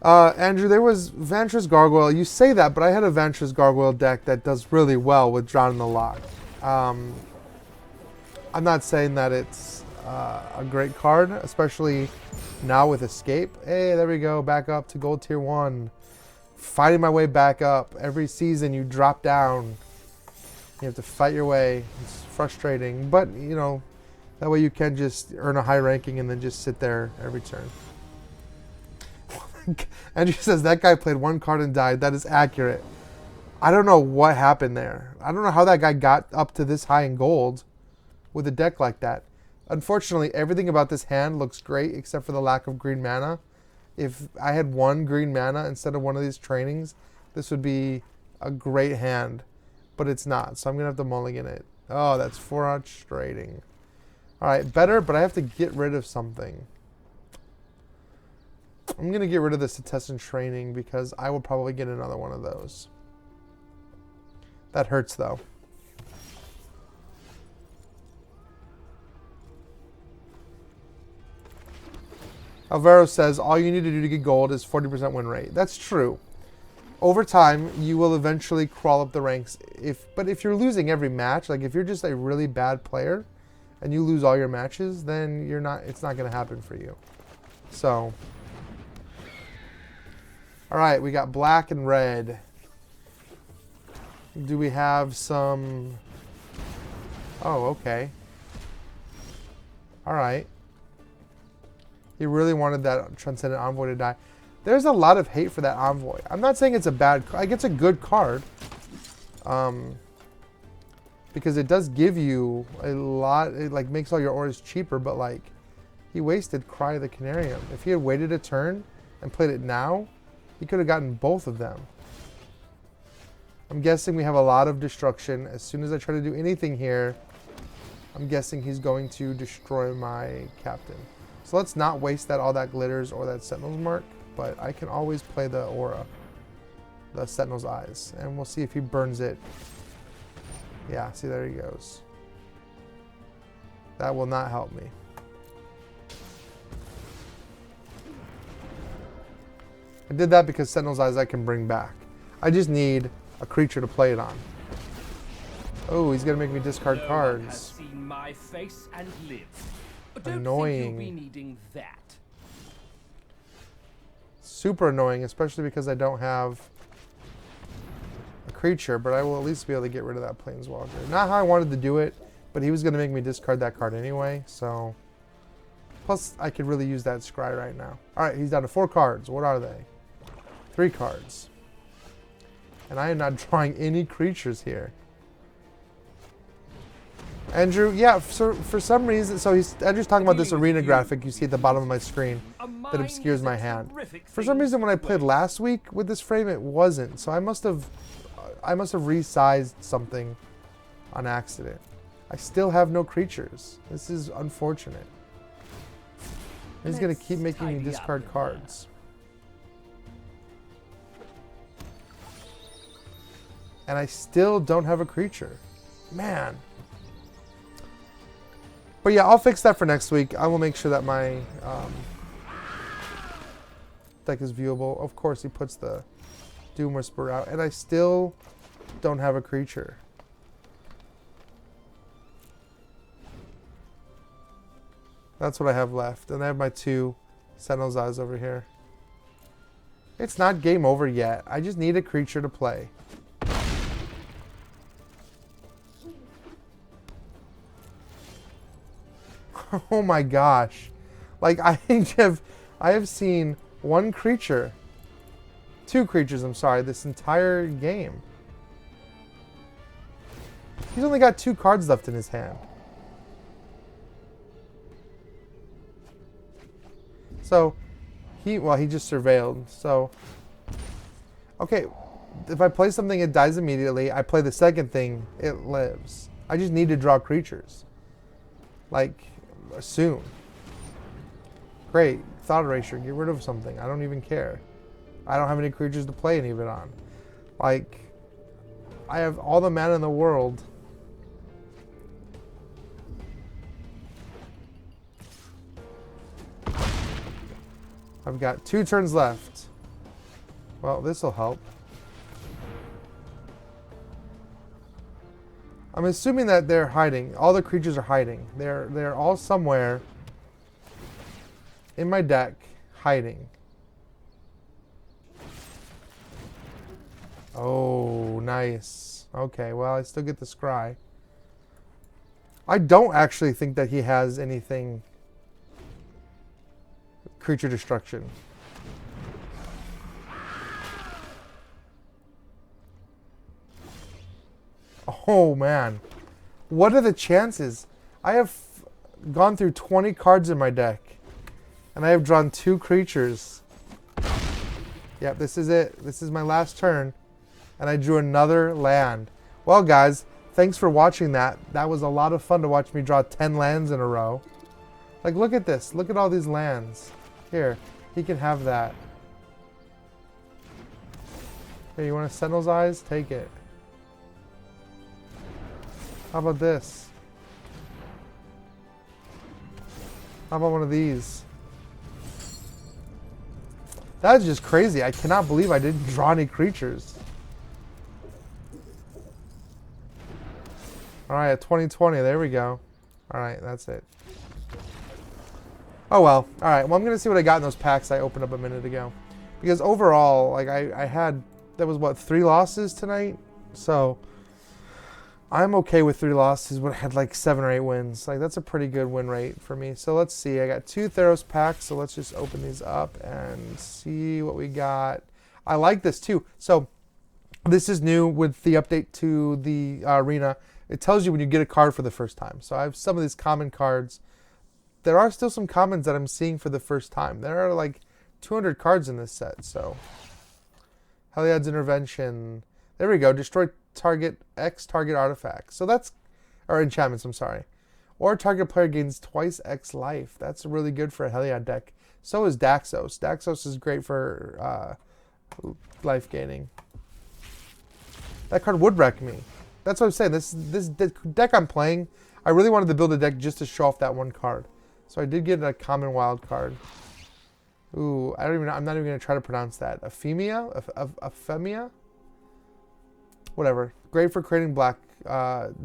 Andrew, there was Vantress Gargoyle. You say that, but I had a Vantress Gargoyle deck that does really well with Drown in the Loch. I'm not saying that it's a great card, especially now with Escape. Hey, there we go. Back up to Gold Tier 1. Fighting my way back up. Every season you drop down. You have to fight your way. It's frustrating, but, you know, that way you can just earn a high ranking and then just sit there every turn. Andrew says that guy played one card and died. That is accurate. I don't know what happened there. I don't know how that guy got up to this high in gold with a deck like that. Unfortunately, everything about this hand looks great except for the lack of green mana. If I had one green mana instead of one of these trainings, this would be a great hand. But it's not, so I'm going to have to mulligan it. Oh, that's frustrating. Alright, better, but I have to get rid of something. I'm going to get rid of the Setessan Training because I will probably get another one of those. That hurts, though. Alvaro says, all you need to do to get gold is 40% win rate. That's true. Over time, you will eventually crawl up the ranks. But if you're losing every match, like if you're just a really bad player and you lose all your matches, then it's not going to happen for you. So... Alright, we got black and red. Do we have some... Oh, okay. Alright. He really wanted that Transcendent Envoy to die. There's a lot of hate for that Envoy. I'm not saying it's a bad... Like, it's a good card. Because it does give you a lot... It, like, makes all your auras cheaper, but, like... He wasted Cry of the Canarium. If he had waited a turn and played it now... He could have gotten both of them. I'm guessing we have a lot of destruction. As soon as I try to do anything here, I'm guessing he's going to destroy my captain. So let's not waste all that glitters or that Sentinel's Mark, but I can always play the aura, the Sentinel's Eyes, and we'll see if he burns it. Yeah, see, there he goes. That will not help me. I did that because Sentinel's Eyes I can bring back. I just need a creature to play it on. Oh, he's gonna make me discard cards. Has seen my face and lived. Annoying. Don't think you'll be needing that. Super annoying, especially because I don't have a creature, but I will at least be able to get rid of that Planeswalker. Not how I wanted to do it, but he was gonna make me discard that card anyway, so... Plus, I could really use that Scry right now. Alright, he's down to 4 cards. What are they? 3 cards. And I am not drawing any creatures here. Andrew, yeah, for some reason, so Andrew's talking about this arena graphic you see at the bottom of my screen that obscures my hand. For some reason, when I played last week with this frame, it wasn't. So I must have resized something on accident. I still have no creatures. This is unfortunate. He's going to keep making me discard cards. And I still don't have a creature. Man. But yeah, I'll fix that for next week. I will make sure that my deck is viewable. Of course, he puts the Doom Whisperer out. And I still don't have a creature. That's what I have left. And I have my 2 Sentinel's Eyes over here. It's not game over yet. I just need a creature to play. Oh my gosh. Like, I have seen 1 creature. 2 creatures, I'm sorry, this entire game. He's only got 2 cards left in his hand. So he just surveilled. So okay, if I play something, it dies immediately. I play the second thing, it lives. I just need to draw creatures. Like, soon. Great. Thought erasure. Get rid of something. I don't even care. I don't have any creatures to play any of it on. Like, I have all the mana in the world. I've got 2 turns left. Well, this'll help. I'm assuming that they're hiding. All the creatures are hiding. They're all somewhere in my deck, hiding. Oh, nice. Okay, well, I still get the scry. I don't actually think that he has anything creature destruction. Oh, man. What are the chances? I have gone through 20 cards in my deck, and I have drawn 2 creatures. Yep, this is it. This is my last turn, and I drew another land. Well, guys, thanks for watching that. That was a lot of fun to watch me draw 10 lands in a row. Like, look at this. Look at all these lands. Here, he can have that. Here, you want a Sentinel's Eyes? Take it. How about this? How about one of these? That's just crazy. I cannot believe I didn't draw any creatures. Alright, 2020. There we go. Alright, that's it. Oh well. Alright, well I'm going to see what I got in those packs I opened up a minute ago. Because overall, like I had, that was what, 3 losses tonight? So I'm okay with 3 losses when I had like 7 or 8 wins. Like, that's a pretty good win rate for me. So let's see. I got 2 Theros packs, so let's just open these up and see what we got. I like this too. So this is new with the update to the arena. It tells you when you get a card for the first time. So I have some of these common cards. There are still some commons that I'm seeing for the first time. There are like 200 cards in this set. So Heliod's Intervention. There we go. Destroy target X target artifacts. So that's, or enchantments, I'm sorry. Or target player gains twice X life. That's really good for a Heliod deck. So is Daxos. Daxos is great for life gaining. That card would wreck me. That's what I'm saying. This deck I'm playing, I really wanted to build a deck just to show off that one card. So I did get a common wild card. Ooh, I'm not even going to try to pronounce that. Ephemia? Ephemia? Whatever. Great for creating black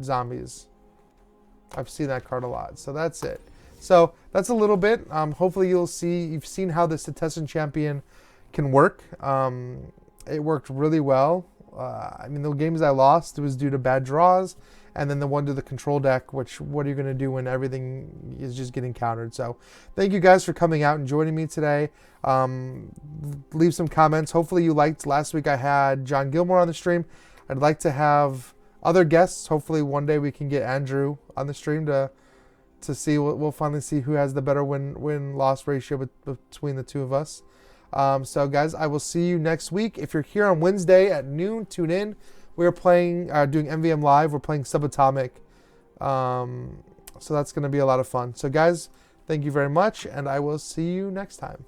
zombies. I've seen that card a lot. So that's it. So that's a little bit. Hopefully you've seen how the Setessan Champion can work. It worked really well. I mean, the games I lost, it was due to bad draws. And then the one to the control deck, which, what are you going to do when everything is just getting countered? So thank you guys for coming out and joining me today. Leave some comments. Hopefully you liked last week I had John Gilmore on the stream. I'd like to have other guests. Hopefully one day we can get Andrew on the stream to see. We'll finally see who has the better win-loss ratio between the two of us. So guys, I will see you next week. If you're here on Wednesday at noon, tune in. We are playing, doing MVM Live. We're playing Subatomic. So that's going to be a lot of fun. So guys, thank you very much, and I will see you next time.